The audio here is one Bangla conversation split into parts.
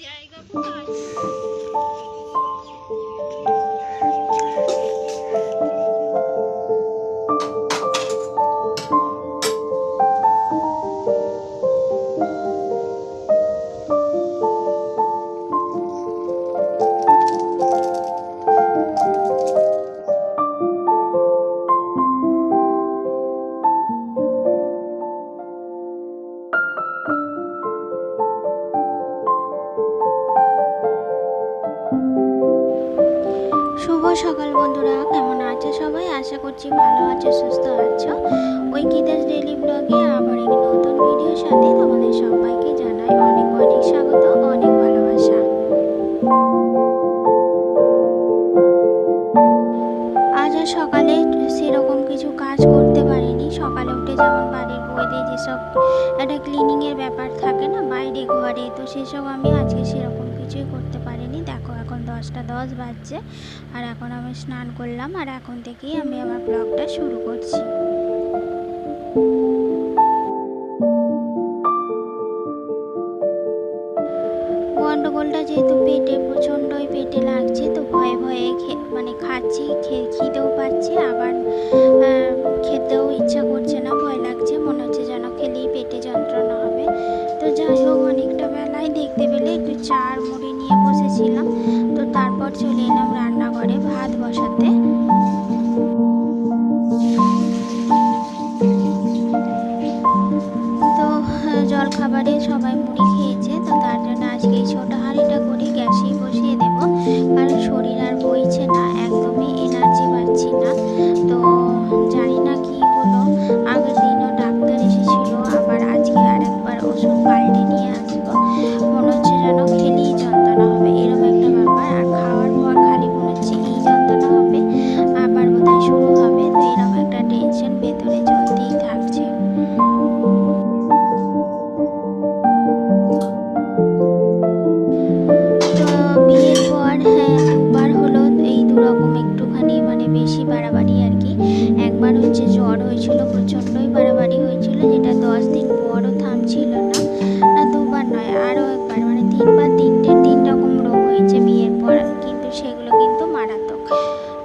জায়গা কোথায়? শুভ সকাল বন্ধুরা, কেমন আছো সবাই? আশা করছি ভালো আছো, সুস্থ আছো। ঐকিদাস ডেইলি ব্লগে আবার এক নতুন ভিডিওর সাথে তোমাদের সবাইকে জানাই অনেক অনেক স্বাগত, অনেক ভালোবাসা। আজ আর সকালে সেরকম কিছু কাজ করতে পারিনি। সকালে উঠে যেমন বাড়ির বউদের যেসব একটা ক্লিনিংয়ের ব্যাপার থাকে না বাইরে ঘরে, তো সেসব আমি আজকে সেরকম কিছুই করতে পারিনি। দেখো এখন 10টা 10 বাজছে আর এখন আমি স্নান করলাম আর এখন থেকেই আমি আমার ব্লগটা শুরু করছি। গন্ডগোলটা যেহেতু পেটে প্রচণ্ডই পেটে লাগছে, তো ভয়ে ভয়ে খাচ্ছি, খিদেও পাচ্ছে, আবার খেতেও ইচ্ছা করছে না, ভয় লাগছে, মনে হচ্ছে যেন খেলেই পেটে যন্ত্রণা হবে। তো যাই হোক, অনেকটা বেলায় দেখতে পেলে একটু চা আর মুড়ি নিয়ে বসেছিলাম। তো তারপর চলে এলাম রান্নাঘরে ভাত বসাতে। তো জলখাবারে সবাই মুড়ি খেয়েছে, তো তার জন্য আজকে এই ছোটো হাঁড়িটা করে গ্যাসেই বসিয়ে দেব, কারণ শরীর আর বইছে না, একদমই এনার্জি পাচ্ছি না। তো জানি না কি হলো, আগের দিনও ডাক্তার এসেছিল, আবার আজকে আরেকবার ওষুধ পাল্টে নিয়ে আসবো। মনে হচ্ছে যেন খেলেই যন্ত্রণা হবে, এরকম একটা ব্যাপার। আর খাওয়ার পর খালি মনে হচ্ছে এই যন্ত্রণা হবে, আবার বোধহয় শুরু হবে। তো এরকম একটা টেনশন ভেতরে চলতেই থাকছে। বিয়ের পর দুবার হলো এই দুরকম একটুখানি বেশি বাড়াবাড়ি আর কি। একবার হচ্ছে জ্বর হয়েছিল, প্রচণ্ডই বাড়াবাড়ি হয়েছিল, যেটা 10 দিন পরও থামছিল না। না দুবার নয়, আরও একবার, 3বার 3 রকম রোগ হয়েছে বিয়ের পর, কিন্তু সেগুলো কিন্তু মারাত্মক।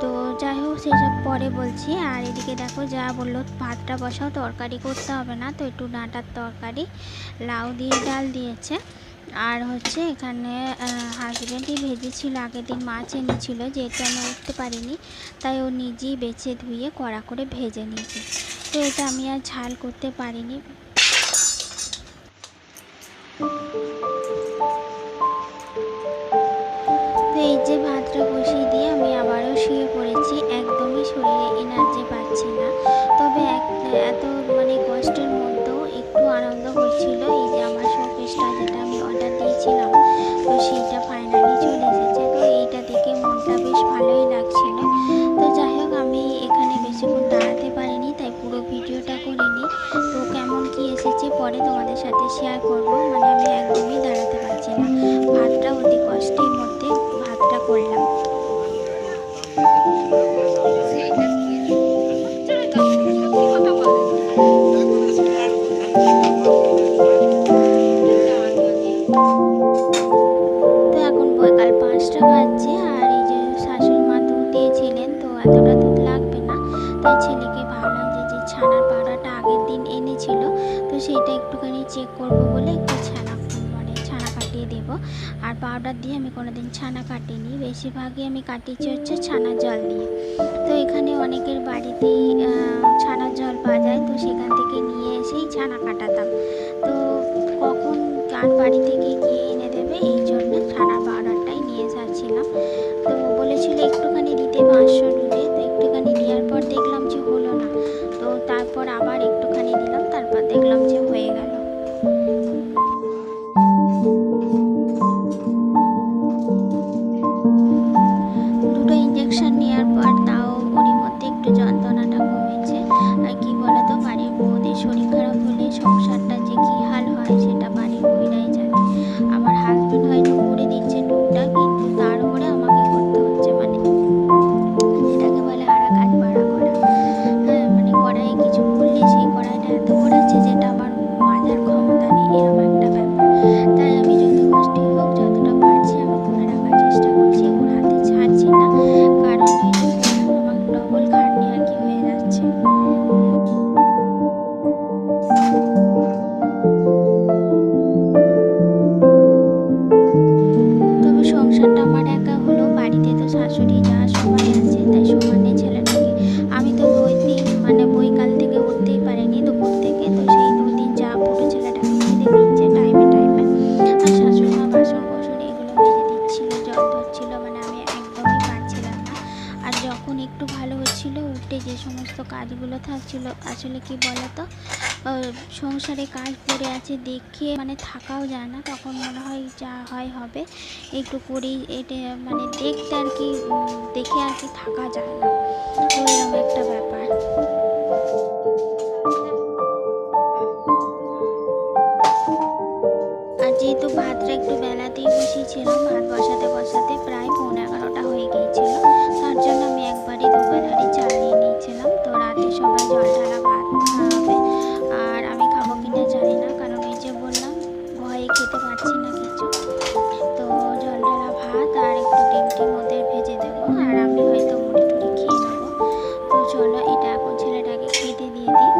তো যাই হোক, সেসব পরে বলছি। আর এদিকে দেখো, যা বললো ভাতটা বসাও, তরকারি করতে হবে না, তো একটু ডাঁটার তরকারি, লাউ দিয়ে ডাল দিয়েছে। আর হচ্ছে এখানে হাজব্যান্ডই ভেজেছিল, আগের দিন মাছ এনেছিল, যেহেতু আমি উঠতে পারিনি তাই ও নিজেই বেছে ধুয়ে কড়া করে ভেজে নিয়েছে। তো এটা আমি আর ঝাল করতে পারিনি। তো এই যে ভাতটা বসিয়ে দিয়ে আমি আবারও শুয়ে পড়েছি, একদমই শরীরে এনার্জি পাচ্ছি না। তবে এত কষ্টের মধ্যেও একটু আনন্দ হচ্ছিল, এই যে আমার শোকেসটা যেটা আমি অর্ডার দিয়েছিলাম, তো সেইটা ফাইনালি চলে এসেছে। তো এইটা দেখে মনটা বেশ ভালোই লাগছিল। তো যাই হোক, আমি এখানে বেশিক্ষণ দাঁড়াতে পারিনি, তাই পুরো ভিডিওটা করিনি। তো কেমন কি এসেছে পরে তোমাদের সাথে শেয়ার করব। আমি একদমই দাঁড়াতে পারছি না, ভাতটা অতি কষ্টের মধ্যে ভাতটা করলাম। তো এখন বৈকাল 5টা বাজছে, আর এই যে শাশুড়ি মা দুধ দিয়েছিলেন, তো এতটা দুধ লাগবে না, তাই ছেলেকে ভাবলাম যে ছানার পাউডারটা আগের দিন এনেছিল, তো সেটা একটুখানি চেক করব বলে একটু ছানা কাটিয়ে দেব। আর পাউডার দিয়ে আমি কোনোদিন ছানা কাটিনি, বেশিরভাগই আমি কাটিয়েছি হচ্ছে ছানার জল দিয়ে। তো এখানে অনেকের বাড়িতেই ছানার জল পাওয়া যায়, তো সেখান থেকে নিয়ে এসেই ছানা কাটাতাম। তো কখন কার বাড়ি থেকে গিয়ে এনে দেবে, এই জন্য ছানা পাউডারটাই নিয়ে যাচ্ছিলাম। তো বলেছিল একটুখানি দিতে 500 দুধে, তো একটুখানি দেওয়ার পর দেখলাম যে হলো না, তো তারপর আবার একটুখানি দিলাম, তারপর দেখলাম যে হয়ে গেল। দুটো ইঞ্জেকশন নেওয়ার পর তাও ওরই মধ্যে একটু যন্ত্রণাটা কমেছে। আর কি বলতো, বাড়ির বউদের শরীর খারাপ হলে সংসারটা যে কী হাল হয় সেটা বাড়ির বউরাই জানে। আমার হাজব্যান্ড হয়তো করে দিচ্ছে টুকটাক, কিন্তু তার উপরে আমাকে করতে হচ্ছে, যেটা লাগছিল। আসলে কি বলতো, সংসারে কাজ পড়ে আছে দেখে মানে থাকাও যায় না, তখন মনে হয় যা হয় হবে, একটু করেই এটা মানে দেখতে আর কি, দেখে আর কি থাকা যায় না, তো এরকম একটা ব্যাপার। আর যেহেতু ভাতটা একটু বেলাতেই বসিয়েছিলাম, ভাত বসাতে বসাতে প্রায় 11:30টা হয়ে গিয়েছিল, তার জন্য আমি একবারই দুবেলারই চাল নিয়ে নিয়েছিলাম। তো রাতে সবাই জল ঢালা ভাত খাওয়াবে, আর আমি খাবো কিনা জানি না, কারণ এই যে বললাম ভয়ে খেতে পারছি না কিছু। তো জল ঢালা ভাত আর একটু ডিম টিম ওদের ভেজে দেবো, আর আমি হয়তো মুড়ি টুড়ি খেয়ে নেবো। তো চলো এটা এখন ছেলেটাকে খেতে দিয়ে দিই।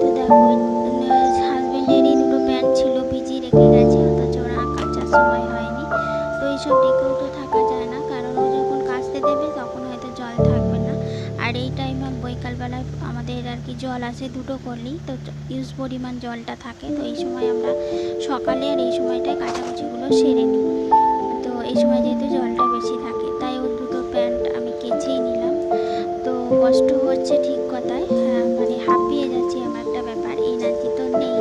তো দেখো, হাজবেন্ডেরই দুটো প্যান্ট ছিল, ভিজিয়ে রেখে গেছে, অথচ ওরা কাচার সময় হয়নি। তো এইসব ডেকেও তো থাকা যায় না, কারণ ও যখন কাচতে দেবে তখন হয়তো জল থাকবে না। আর এই টাইমে বৈকালবেলায় আমাদের আর কি জল আসে দুটো করলেই, তো ইউজ পরিমাণ জলটা থাকে। তো এই সময় আমরা সকালে আর এই সময়টায় কাচাকুচিগুলো সেরে নিই। তো এই সময় যেহেতু জলটা বেশি থাকে, তাই ওর দুটো প্যান্ট আমি কেচেই নিলাম। তো কষ্ট হচ্ছে ঠিক কথায়, হ্যাঁ, মানে হাঁপিয়ে যাচ্ছি, আমার একটা ব্যাপার, এনার্জি তো নেই।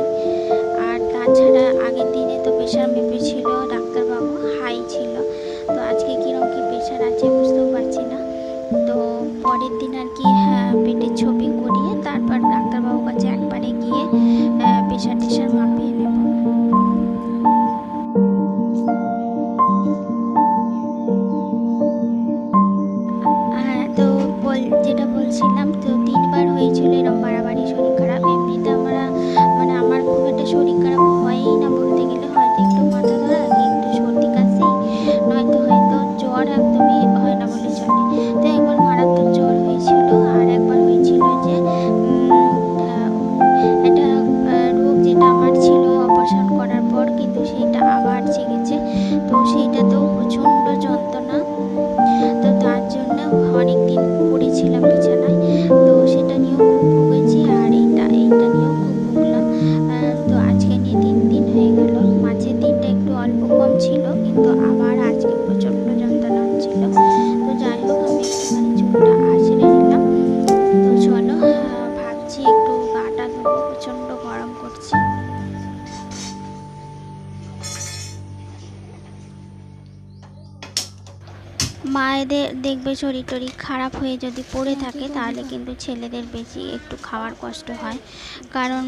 আর তাছাড়া আগের দিনে তো প্রেশার মেপেছিল ডাক্তারবাবু, হাই ছিল। তো আজকে কীরকম কী প্রেশার আছে বুঝতেও পারছি না। তো পরের দিন আর কি, হ্যাঁ, পেটের ছবি করিয়ে তারপর ডাক্তারবাবুর কাছে একবারে গিয়ে প্রেশার টেশার মাপিয়ে নেব। হ্যাঁ, তো যেটা বলছিলাম, তো 3বার হয়েছিল এরকম বাড়াবাড়ি শরীর খারাপ। এমনিতে আমরা মানে আমার খুব একটা শরীর খারাপ হয়ই না বলতে গেলে, হয়তো একটু মাথা ধরা, একটু সর্দি কাশি, নয়তো হয়তো জ্বর একদমই হয় না বলে চলে। তো একবার মারাত্মক জ্বর হয়েছিল, আর একবার হয়েছিল যে একটা রোগ যেটা আমার ছিল অপারেশন করার পর, কিন্তু সেইটা আবার জেগেছে। তো সেইটাতেও প্রচণ্ড যন্ত্রণা। তো তার জন্য অনেক দিন পড়েছিলাম বিছানায়। তো সেটা নিয়েও খুব ভুগেছি, আর এইটা নিয়েও খুব ভুগলাম। তো আজকে নিয়ে 3 দিন হয়ে গেল। মাঝের দিনটা একটু অল্প কম ছিল, কিন্তু আবার আজকে প্রচণ্ড যন্ত্রণা হচ্ছিল। তো যাই হোক, আমি একটুখানি চুলটা আঁচড়ে নিলাম। তো চলো, ভাবছি একটু গাটা ধোবো, প্রচণ্ড গরম করছে। মায়েদের দেখবে শরীর টরীর খারাপ হয়ে যদি পড়ে থাকে, তাহলে কিন্তু ছেলেদের বেশি একটু খাওয়ার কষ্ট হয়, কারণ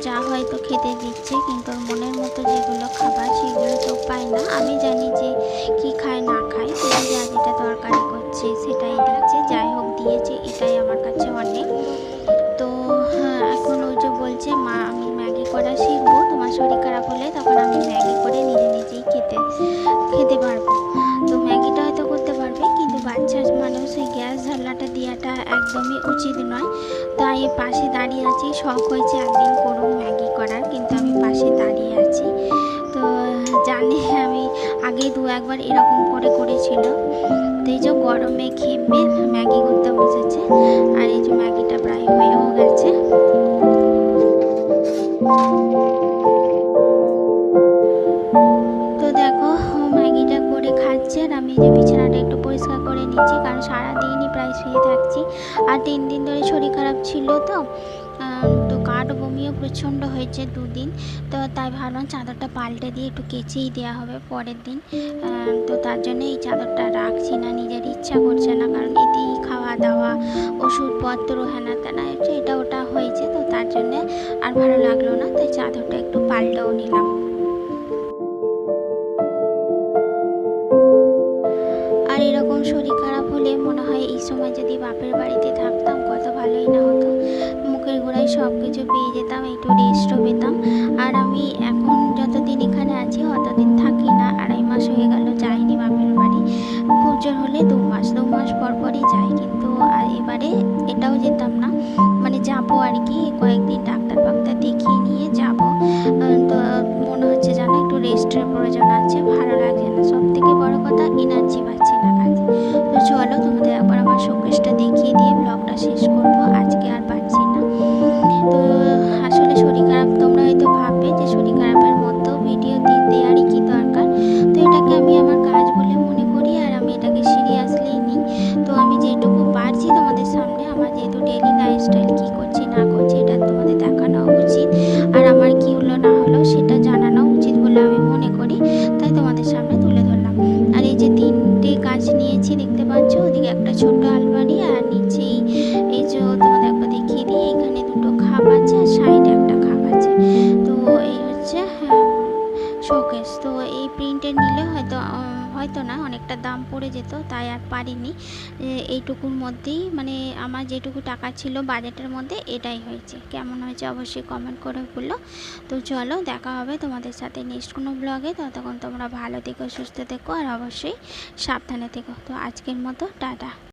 যা হয়তো খেতে দিচ্ছে, কিন্তু ওর মনের মতো যেগুলো খাবার সেগুলো তো পায় না। আমি জানি যে কি খায় না খায়, কিন্তু যা যেটা দরকারি করছে সেটাই দিচ্ছে, যাই হোক দিয়েছে, এটাই আমার কাছে অনেক। তো হ্যাঁ, এখন ওই যে বলছে মা আমি ম্যাগি করা শিখবো, তোমার শরীর খারাপ হলে তখন আমি ম্যাগি করে নিজে নিজেই খেতে পারবো। তো ম্যাগিটা হয়তো করতে পারবে, কিন্তু বাচ্চা মানুষ এই গ্যাস ঝাল্লাটা দেওয়াটা একদমই উচিত নয়। তাই পাশে দাঁড়িয়ে আছি, শখ হয়েছে একদিন করুন ম্যাগি করার, কিন্তু আমি পাশে দাঁড়িয়ে আছি। তো জানি আমি আগে 2-1বার এরকম করেছিল। তো এই যে গরমে ঘেমে ম্যাগি করতে বসেছে, আর এই যে ম্যাগিটা প্রায় হয়েও গেছে। তো দেখো, ম্যাগিটা করে খাচ্ছে, আর আমি যে বিছানাটা একটু পরিষ্কার করে নিচ্ছি, কারণ সারাদিনই প্রায় শুয়ে থাকছি। আর 3 দিন ধরে শরীর খারাপ ছিল, তো কাঠ বমিও প্রচণ্ড হয়েছে 2 দিন। তো তাই ভাবলাম চাদরটা পাল্টে দিয়ে একটু কেচেই দেওয়া হবে পরের দিন। তো তার জন্য এই চাদরটা রাখছি না, নিজের ইচ্ছা করছে না, কারণ এতেই খাওয়া দাওয়া, ওষুধপত্র, হ্যানা ত্যানা এটা ওটা হয়েছে। তো তার জন্যে আর ভালো লাগলো না, তাই চাদরটা একটু পাল্টেও নিলাম। আর এরকম শরীর খারাপ হলে মনে হয় এই সময় যদি বাপের বাড়িতে থাকতাম কত ভালোই না হতো, মুখের গোড়ায় সব কিছু পেয়ে যেতাম, একটু রেস্টও পেতাম। আর আমি এখন যতদিন এখানে আছি অতদিন থাকি না, 2.5 মাস হয়ে গেল যাইনি বাপের বাড়ি। খুব জোর হলে 2 মাস পর পরই যাই, কিন্তু আর এবারে এটাও যেতাম না, মানে যাবো আর কি, কয়েকদিন ডাক্তার দেখিয়ে নিয়ে যাব। তো মনে হচ্ছে যেন একটু রেস্টের প্রয়োজন আছে, ভালো লাগছে না, সব থেকে বড় কথা এনার্জি পাচ্ছি না কাজে। তো চলো তোমাদের একবার আমার শোকেসটা দেখিয়ে দিয়ে ব্লগটা শেষ করবো, আজকে আর পারছি না। তো আসলে শরীর খারাপ, তোমরা হয়তো ভাববে যে একটা ছোট্ট আলমারি, আর নিচেই এই যে তোমাদের একবার দেখিয়ে দিই, এখানে দুটো খাপ আছে আর সাইডে একটা খাপ আছে। তো এই হচ্ছে শোকেস। তো এই প্রিন্টের নিলে হয়তো না অনেকটা দাম পড়ে যেত, তাই আর পারিনি। এইটুকুর মধ্যেই মানে আমার যেটুকু টাকা ছিল বাজেটের মধ্যে এটাই হয়েছে। কেমন হয়েছে অবশ্যই কমেন্ট করে বললো। তো চলো দেখা হবে তোমাদের সাথে নেক্সট কোনো ব্লগে। ততক্ষণ তোমরা ভালো থেকো, সুস্থ থেকো, আর অবশ্যই সাবধানে থেকো। তো আজকের মতো টাটা।